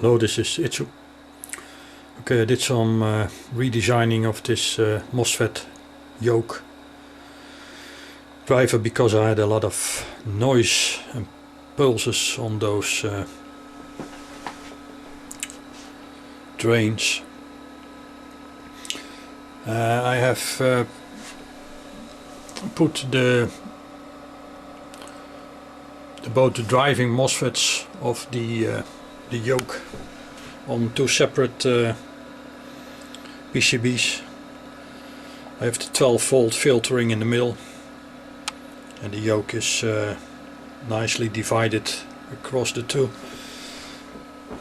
Hello, this is Itsu. Okay, I did some redesigning of this MOSFET yoke driver because I had a lot of noise and pulses on those drains. I have put both the driving MOSFETs of the yoke on two separate PCBs. I have the 12-volt filtering in the middle, and the yoke is nicely divided across the two.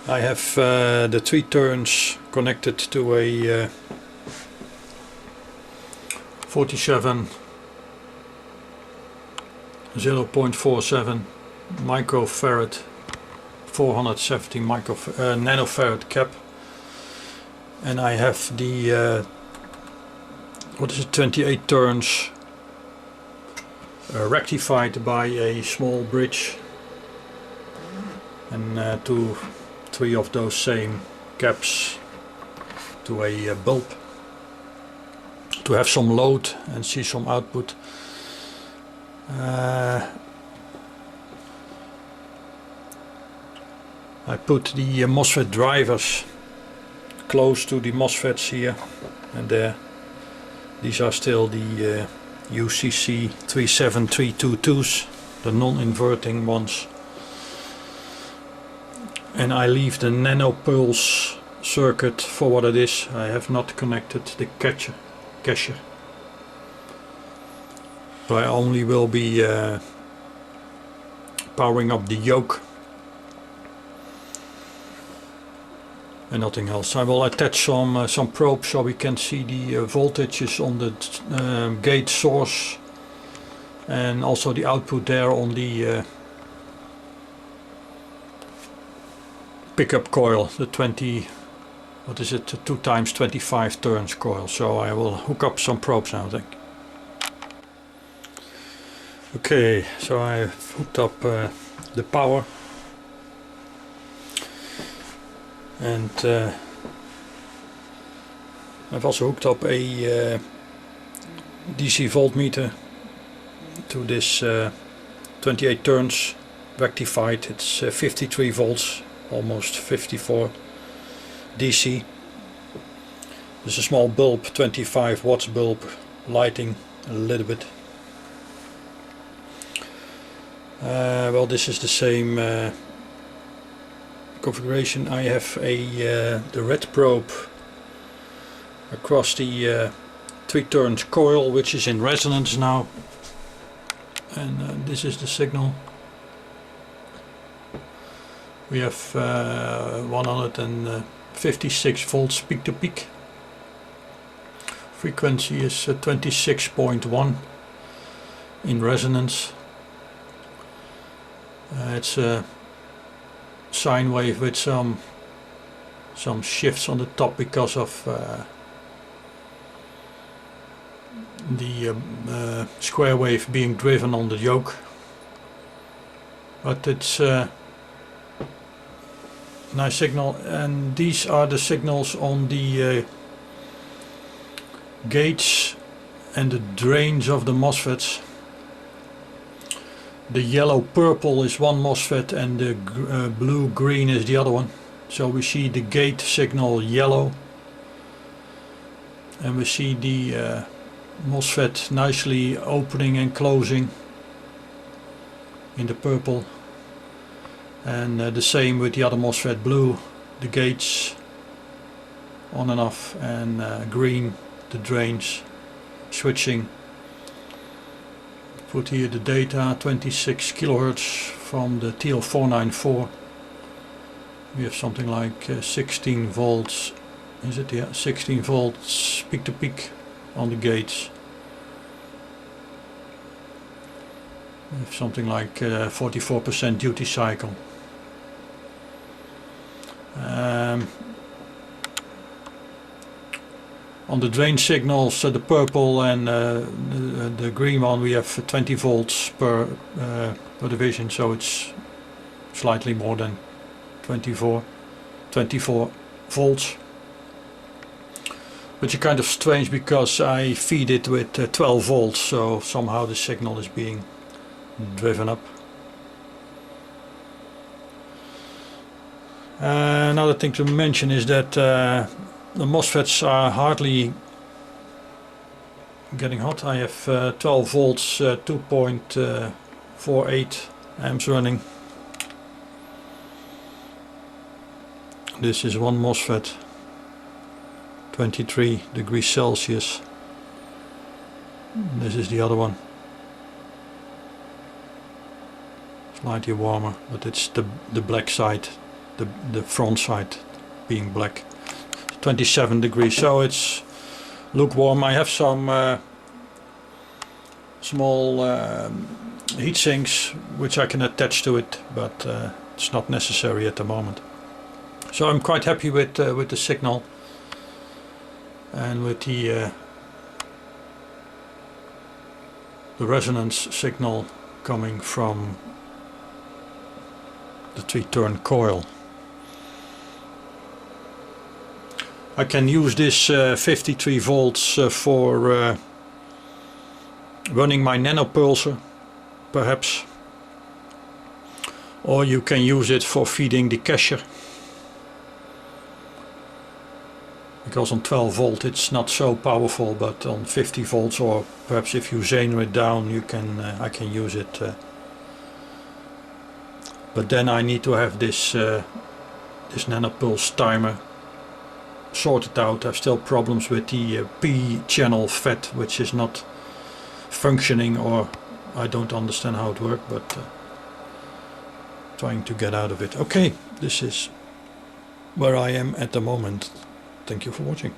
I have the 3 turns connected to a 47 0.47 microfarad 470 nanofarad cap, and I have the 28 turns rectified by a small bridge, and 3 of those same caps to a bulb to have some load and see some output. I put the MOSFET drivers close to the MOSFETs here and there. These are still the UCC 37322s, the non-inverting ones. And I leave the nanopulse circuit for what it is. I have not connected the cacher. So I only will be powering up the yoke and nothing else. I will attach some probes so we can see the voltages on the gate source, and also the output there on the pickup coil, the 2 times 25 turns coil. So I will hook up some probes now, I think. Okay, so I've hooked up the power, and I've also hooked up a DC voltmeter to this 28 turns rectified. It's 53 volts, almost 54 DC. There's a small bulb, 25 watts bulb, lighting a little bit. Well, this is the same configuration. I have the red probe across the 3 turns coil, which is in resonance now, and this is the signal. We have 156 volts peak to peak. Frequency is 26.1 in resonance. It's a sine wave with some shifts on the top because of the square wave being driven on the yoke, but it's a nice signal. And these are the signals on the gates and the drains of the MOSFETs. The yellow purple is one MOSFET and the blue green is the other one. So we see the gate signal yellow, and we see the MOSFET nicely opening and closing in the purple, and the same with the other MOSFET, blue the gates on and off, and green the drains switching. Put here the data, 26 kilohertz from the TL494. We have something like 16 volts, is it? Yeah, 16 volts peak to peak on the gates. We have something like 44% duty cycle. On the drain signals, the purple and the green one, we have 20 volts per division, so it's slightly more than 24 24 volts, which is kind of strange because I feed it with 12 volts, so somehow the signal is being driven up. Another thing to mention is that the MOSFETs are hardly getting hot. I have 12 volts, 2.48 amps running. This is one MOSFET, 23 degrees Celsius. This is the other one, slightly warmer, but it's the black side, the front side being black. 27 degrees, so it's lukewarm. I have some small heat sinks which I can attach to it, but it's not necessary at the moment. So I'm quite happy with the signal and with the resonance signal coming from the 3-turn coil. I can use this 53 volts for running my nanopulsar, perhaps, or you can use it for feeding the cacher, because on 12 volt it's not so powerful, but on 50 volts, or perhaps if you zener it down, you can I can use it, but then I need to have this this nanopulse timer sorted out. I have still problems with the P channel FET, which is not functioning, or I don't understand how it works, but trying to get out of it. Okay, this is where I am at the moment. Thank you for watching.